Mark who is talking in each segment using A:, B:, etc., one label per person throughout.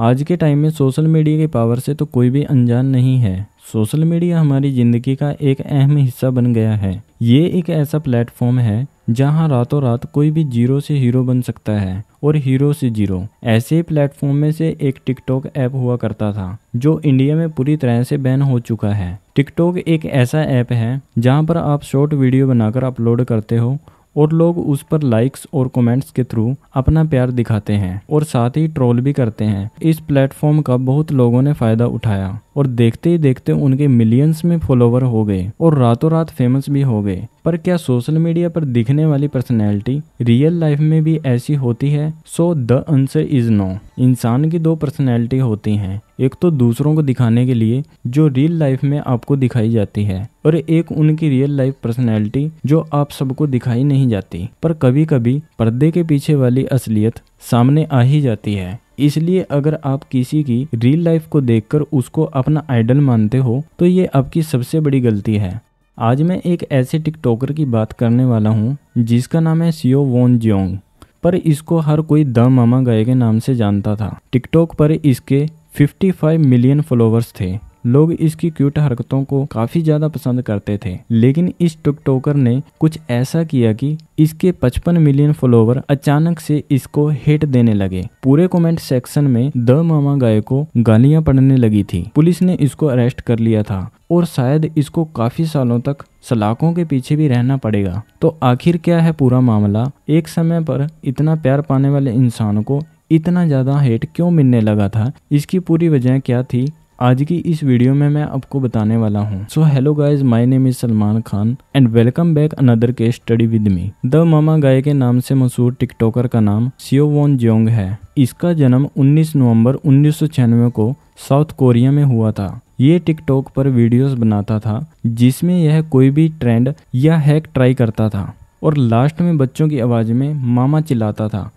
A: आज के टाइम में सोशल मीडिया की पावर से तो कोई भी अनजान नहीं है। सोशल मीडिया हमारी ज़िंदगी का एक अहम हिस्सा बन गया है। ये एक ऐसा प्लेटफॉर्म है जहां रातों रात कोई भी जीरो से हीरो बन सकता है और हीरो से जीरो। ऐसे ही प्लेटफॉर्म में से एक टिकटॉक ऐप हुआ करता था जो इंडिया में पूरी तरह से बैन हो चुका है। टिकटॉक एक ऐसा ऐप है जहां पर आप शॉर्ट वीडियो बनाकर अपलोड करते हो और लोग उस पर लाइक्स और कमेंट्स के थ्रू अपना प्यार दिखाते हैं और साथ ही ट्रोल भी करते हैं। इस प्लेटफॉर्म का बहुत लोगों ने फायदा उठाया और देखते ही देखते उनके मिलियंस में फॉलोवर हो गए और रातों रात फेमस भी हो गए। पर क्या सोशल मीडिया पर दिखने वाली पर्सनैलिटी रियल लाइफ में भी ऐसी होती है? So the answer is no. इंसान की दो पर्सनैलिटी होती हैं, एक तो दूसरों को दिखाने के लिए जो रियल लाइफ में आपको दिखाई जाती है और एक उनकी रियल लाइफ पर्सनैलिटी जो आप सबको दिखाई नहीं जाती, पर कभी कभी पर्दे के पीछे वाली असलियत सामने आ ही जाती है। इसलिए अगर आप किसी की रियल लाइफ को देखकर उसको अपना आइडल मानते हो तो ये आपकी सबसे बड़ी गलती है। आज मैं एक ऐसे टिकटॉकर की बात करने वाला हूँ जिसका नाम है सियो वॉन जियोंग, पर इसको हर कोई द मामा गाय के नाम से जानता था। टिकटॉक पर इसके 55 मिलियन फॉलोवर्स थे। लोग इसकी क्यूट हरकतों को काफी ज्यादा पसंद करते थे, लेकिन इस टिकटॉकर ने कुछ ऐसा किया कि इसके 55 मिलियन फॉलोवर अचानक से इसको हेट देने लगे। पूरे कमेंट सेक्शन में द मामा गाय को गालियां पड़ने लगी थी। पुलिस ने इसको अरेस्ट कर लिया था और शायद इसको काफी सालों तक सलाखों के पीछे भी रहना पड़ेगा। तो आखिर क्या है पूरा मामला? एक समय पर इतना प्यार पाने वाले इंसान को इतना ज्यादा हेट क्यों मिलने लगा था? इसकी पूरी वजह क्या थी? आज की इस वीडियो में मैं आपको बताने वाला हूँ। So hello guys, my name is Salman Khan and welcome back another case study with me. The mama guy के नाम से मशहूर टिकटॉकर का नाम सियो वॉन जियोंग है। इसका जन्म 19 नवंबर 1996 को साउथ कोरिया में हुआ था। ये टिकटॉक पर वीडियोस बनाता था जिसमें यह कोई भी ट्रेंड या हैक ट्राई करता था और लास्ट में बच्चों की आवाज में मामा चिल्लाता था।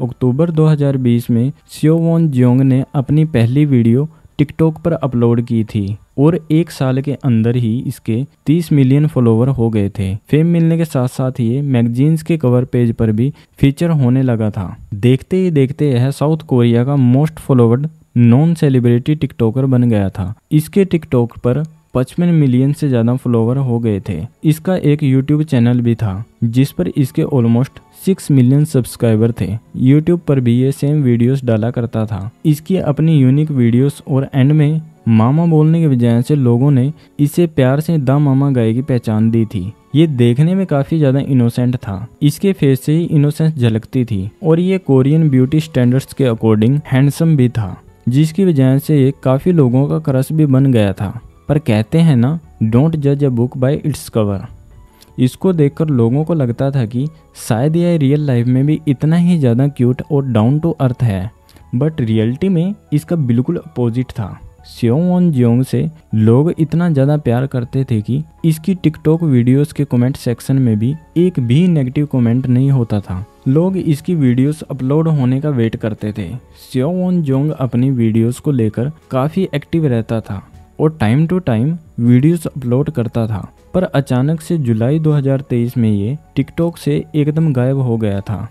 A: अक्टूबर 2020 में सियो वॉन जियोंग ने अपनी पहली वीडियो टिकटॉक पर अपलोड की थी और एक साल के अंदर ही इसके 30 मिलियन फॉलोवर हो गए थे। फेम मिलने के साथ साथ ये मैगजीन्स के कवर पेज पर भी फीचर होने लगा था। देखते ही देखते यह साउथ कोरिया का most followed non celebrity TikToker बन गया था। इसके टिकटॉक पर 55 मिलियन से ज्यादा फॉलोवर हो गए थे। इसका एक यूट्यूब चैनल भी था जिस पर इसके ऑलमोस्ट 6 मिलियन सब्सक्राइबर थे। यूट्यूब पर भी ये सेम वीडियोस डाला करता था। इसकी अपनी यूनिक वीडियोस और एंड में मामा बोलने की वजह से लोगों ने इसे प्यार से द मामा गाय की पहचान दी थी। ये देखने में काफी ज्यादा इनोसेंट था। इसके फेस से ही इनोसेंस झलकती थी और ये कोरियन ब्यूटी स्टैंडर्ड्स के अकॉर्डिंग हैंडसम भी था, जिसकी वजह से ये काफी लोगों का क्रश भी बन गया था। पर कहते हैं ना, डोंट जज a book by its cover. इसको देखकर लोगों को लगता था कि शायद यह रियल लाइफ में भी इतना ही ज़्यादा क्यूट और डाउन टू अर्थ है, बट रियलिटी में इसका बिल्कुल अपोजिट था। सियो वॉन जियोंग से लोग इतना ज़्यादा प्यार करते थे कि इसकी टिकटॉक वीडियोस के कमेंट सेक्शन में भी एक भी नेगेटिव कमेंट नहीं होता था। लोग इसकी वीडियोस अपलोड होने का वेट करते थे। सियो वॉन जियोंग अपनी वीडियोस को लेकर काफ़ी एक्टिव रहता था और time to time videos upload करता था, पर अचानक से जुलाई 2023 में ये टिकटॉक से एकदम गायब हो गया था।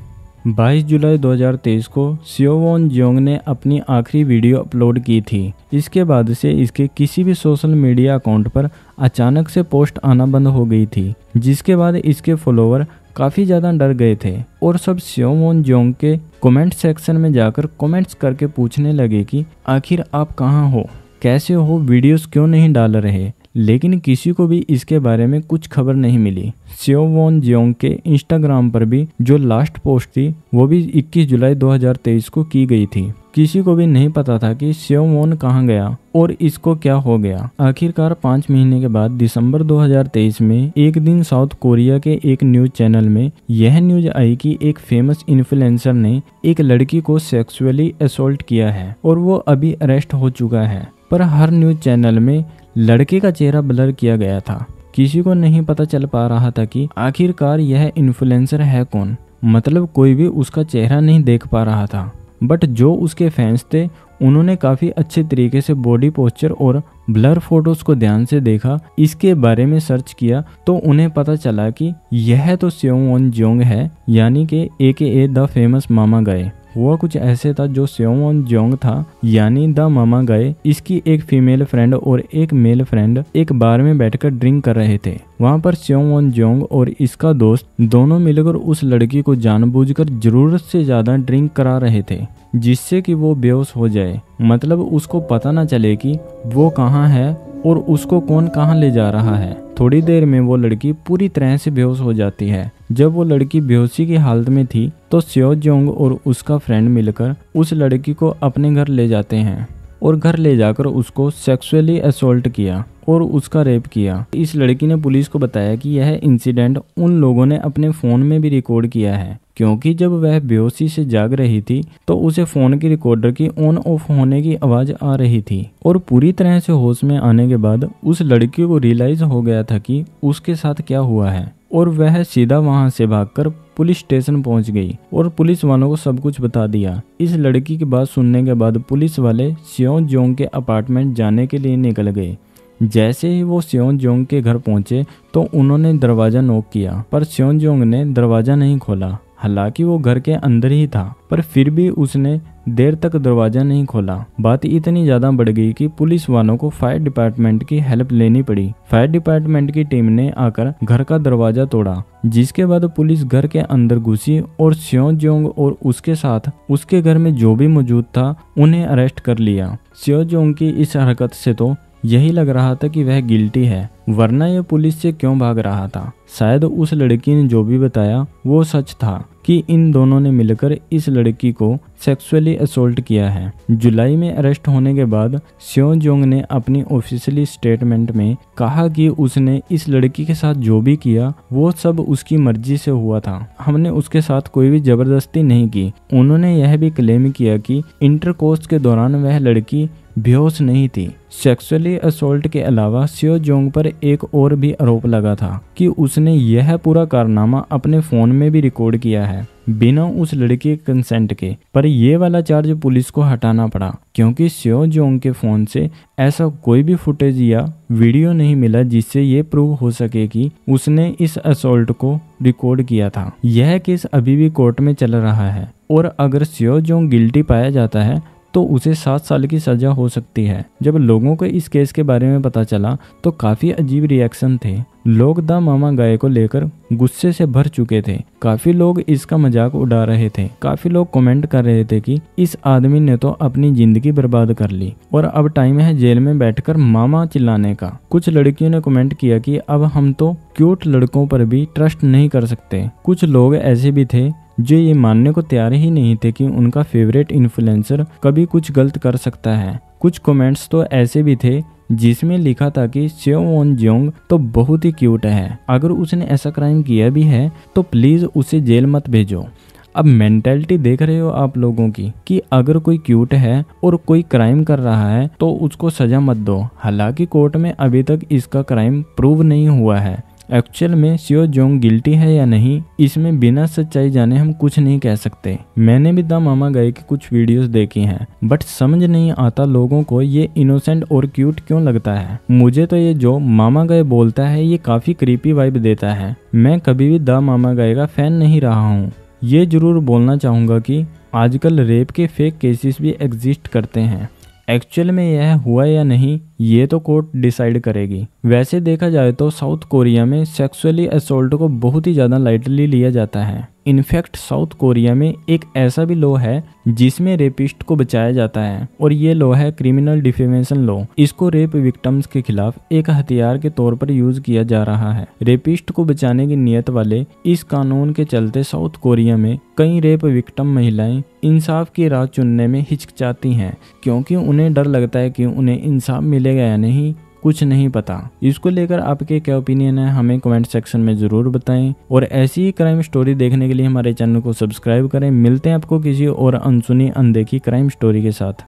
A: 22 जुलाई 2023 को सियो वॉन जियोंग ने अपनी आखिरी वीडियो अपलोड की थी। इसके बाद से इसके किसी भी सोशल मीडिया अकाउंट पर अचानक से पोस्ट आना बंद हो गई थी, जिसके बाद इसके फॉलोवर काफ़ी ज़्यादा डर गए थे और सब सियो वॉन जियोंग के कमेंट सेक्शन में जाकर कमेंट्स करके पूछने लगे कि आखिर आप कहाँ हो, कैसे हो, वीडियोस क्यों नहीं डाल रहे। लेकिन किसी को भी इसके बारे में कुछ खबर नहीं मिली। सियो वॉन जियोंग के इंस्टाग्राम पर भी जो लास्ट पोस्ट थी वो भी 21 जुलाई 2023 को की गई थी। किसी को भी नहीं पता था कि सियो वॉन कहाँ गया और इसको क्या हो गया। आखिरकार 5 महीने के बाद दिसंबर 2023 में एक दिन साउथ कोरिया के एक न्यूज चैनल में यह न्यूज आई कि एक फेमस इन्फ्लुएंसर ने एक लड़की को सेक्सुअली असॉल्ट किया है और वो अभी अरेस्ट हो चुका है। पर हर न्यूज चैनल में लड़के का चेहरा ब्लर किया गया था। किसी को नहीं पता चल पा रहा था कि आखिरकार यह इन्फ्लुएंसर है कौन। मतलब कोई भी उसका चेहरा नहीं देख पा रहा था। बट जो उसके फैंस थे उन्होंने काफ़ी अच्छे तरीके से बॉडी पोस्चर और ब्लर फोटोज को ध्यान से देखा, इसके बारे में सर्च किया तो उन्हें पता चला कि यह तो सेओवन जोंग है, यानी कि AKA द फेमस मामा गाय। हुआ कुछ ऐसे था, जो सेओवन जोंग था यानी द मामा गाय, इसकी एक फीमेल फ्रेंड और एक मेल फ्रेंड एक बार में बैठकर ड्रिंक कर रहे थे। वहां पर सेओवन जोंग और इसका दोस्त दोनों मिलकर उस लड़की को जानबूझकर जरूरत से ज्यादा ड्रिंक करा रहे थे, जिससे कि वो बेहोश हो जाए, मतलब उसको पता ना चले कि वो कहाँ है और उसको कौन कहाँ ले जा रहा है। थोड़ी देर में वो लड़की पूरी तरह से बेहोश हो जाती है। जब वो लड़की बेहोशी की हालत में थी तो सेओ जोंग और उसका फ्रेंड मिलकर उस लड़की को अपने घर ले जाते हैं और घर ले जाकर उसको सेक्सुअली असॉल्ट किया और उसका रेप किया। इस लड़की ने पुलिस को बताया कि यह इंसिडेंट उन लोगों ने अपने फ़ोन में भी रिकॉर्ड किया है, क्योंकि जब वह बेहोशी से जाग रही थी तो उसे फ़ोन की रिकॉर्डर की ऑन ऑफ होने की आवाज़ आ रही थी और पूरी तरह से होश में आने के बाद उस लड़की को रियलाइज़ हो गया था कि उसके साथ क्या हुआ है और वह सीधा वहां से भागकर पुलिस स्टेशन पहुंच गई और पुलिस वालों को सब कुछ बता दिया। इस लड़की की बात सुनने के बाद पुलिस वाले सेओ जोंग के अपार्टमेंट जाने के लिए निकल गए। जैसे ही वो सेओ जोंग के घर पहुंचे तो उन्होंने दरवाजा नॉक किया, पर सेओ जोंग ने दरवाजा नहीं खोला। हालांकि वो घर के अंदर ही था, पर फिर भी उसने देर तक दरवाजा नहीं खोला। बात इतनी ज्यादा बढ़ गई कि पुलिस वालों को फायर डिपार्टमेंट की हेल्प लेनी पड़ी। फायर डिपार्टमेंट की टीम ने आकर घर का दरवाजा तोड़ा, जिसके बाद पुलिस घर के अंदर घुसी और सेओ जोंग और उसके साथ उसके घर में जो भी मौजूद था उन्हें अरेस्ट कर लिया। सेओ जोंग की इस हरकत से तो यही लग रहा था कि वह गिल्टी है, वरना यह पुलिस से क्यों भाग रहा था। शायद उस लड़की ने जो भी बताया वो सच था कि इन दोनों ने मिलकर इस लड़की को सेक्सुअली असॉल्ट किया है। जुलाई में अरेस्ट होने के बाद सेओ जोंग ने अपनी ऑफिशियली स्टेटमेंट में कहा कि उसने इस लड़की के साथ जो भी किया वो सब उसकी मर्जी से हुआ था, हमने उसके साथ कोई भी जबरदस्ती नहीं की। उन्होंने यह भी क्लेम किया कि इंटरकोर्स के दौरान वह लड़की बेहोश नहीं थी। सेक्सुअली असॉल्ट के अलावा सेओ जोंग पर एक और भी आरोप लगा था कि उसने यह पूरा कारनामा अपने फोन में भी रिकॉर्ड किया है बिना उस लड़की के कंसेंट के। पर यह वाला चार्ज पुलिस को हटाना पड़ा, क्योंकि सेओ जोंग के फोन से ऐसा कोई भी फुटेज या वीडियो नहीं मिला जिससे ये प्रूव हो सके कि उसने इस असॉल्ट को रिकॉर्ड किया था। यह केस अभी भी कोर्ट में चल रहा है और अगर सेओ जोंग गिल्टी पाया जाता है तो उसे 7 साल की सजा हो सकती है। जब लोगों को इस केस के बारे में पता चला तो काफी अजीब रिएक्शन थे। लोग द मामा गाय को लेकर गुस्से से भर चुके थे। काफी लोग इसका मजाक उड़ा रहे थे। काफी लोग कमेंट कर रहे थे कि इस आदमी ने तो अपनी जिंदगी बर्बाद कर ली और अब टाइम है जेल में बैठकर मामा चिल्लाने का। कुछ लड़कियों ने कमेंट किया कि अब हम तो क्यूट लड़कों पर भी ट्रस्ट नहीं कर सकते। कुछ लोग ऐसे भी थे जो ये मानने को तैयार ही नहीं थे कि उनका फेवरेट इन्फ्लुएंसर कभी कुछ गलत कर सकता है। कुछ कमेंट्स तो ऐसे भी थे जिसमें लिखा था कि सेओवन जोंग तो बहुत ही क्यूट है, अगर उसने ऐसा क्राइम किया भी है तो प्लीज उसे जेल मत भेजो। अब मेंटेलिटी देख रहे हो आप लोगों की कि अगर कोई क्यूट है और कोई क्राइम कर रहा है तो उसको सजा मत दो। हालांकि कोर्ट में अभी तक इसका क्राइम प्रूव नहीं हुआ है। एक्चुअल में सेओ जोंग गिल्टी है या नहीं, इसमें बिना सच्चाई जाने हम कुछ नहीं कह सकते। मैंने भी द मामा गाय की कुछ वीडियोस देखी हैं, बट समझ नहीं आता लोगों को ये इनोसेंट और क्यूट क्यों लगता है। मुझे तो ये जो मामा गाय बोलता है ये काफी क्रीपी वाइब देता है। मैं कभी भी द मामा गाय का फैन नहीं रहा हूँ। ये जरूर बोलना चाहूँगा कि आजकल रेप के फेक केसेस भी एग्जिस्ट करते हैं। एक्चुअल में यह हुआ या नहीं ये तो कोर्ट डिसाइड करेगी। वैसे देखा जाए तो साउथ कोरिया में सेक्सुअली असॉल्ट को बहुत ही ज़्यादा लाइटली लिया जाता है। इनफैक्ट साउथ कोरिया में एक ऐसा भी लॉ है जिसमें रेपिस्ट को बचाया जाता है और ये लॉ है क्रिमिनल डिफेमेशन लॉ। इसको रेप विक्टिम्स के खिलाफ एक हथियार के तौर पर यूज किया जा रहा है। रेपिस्ट को बचाने की नियत वाले इस कानून के चलते साउथ कोरिया में कई रेप विक्टिम महिलाएं इंसाफ की राह चुनने में हिचकिचाती हैं, क्योंकि उन्हें डर लगता है कि उन्हें इंसाफ मिलेगा या नहीं, कुछ नहीं पता। इसको लेकर आपके क्या ओपिनियन है हमें कमेंट सेक्शन में ज़रूर बताएं और ऐसी ही क्राइम स्टोरी देखने के लिए हमारे चैनल को सब्सक्राइब करें। मिलते हैं आपको किसी और अनसुनी अनदेखी क्राइम स्टोरी के साथ।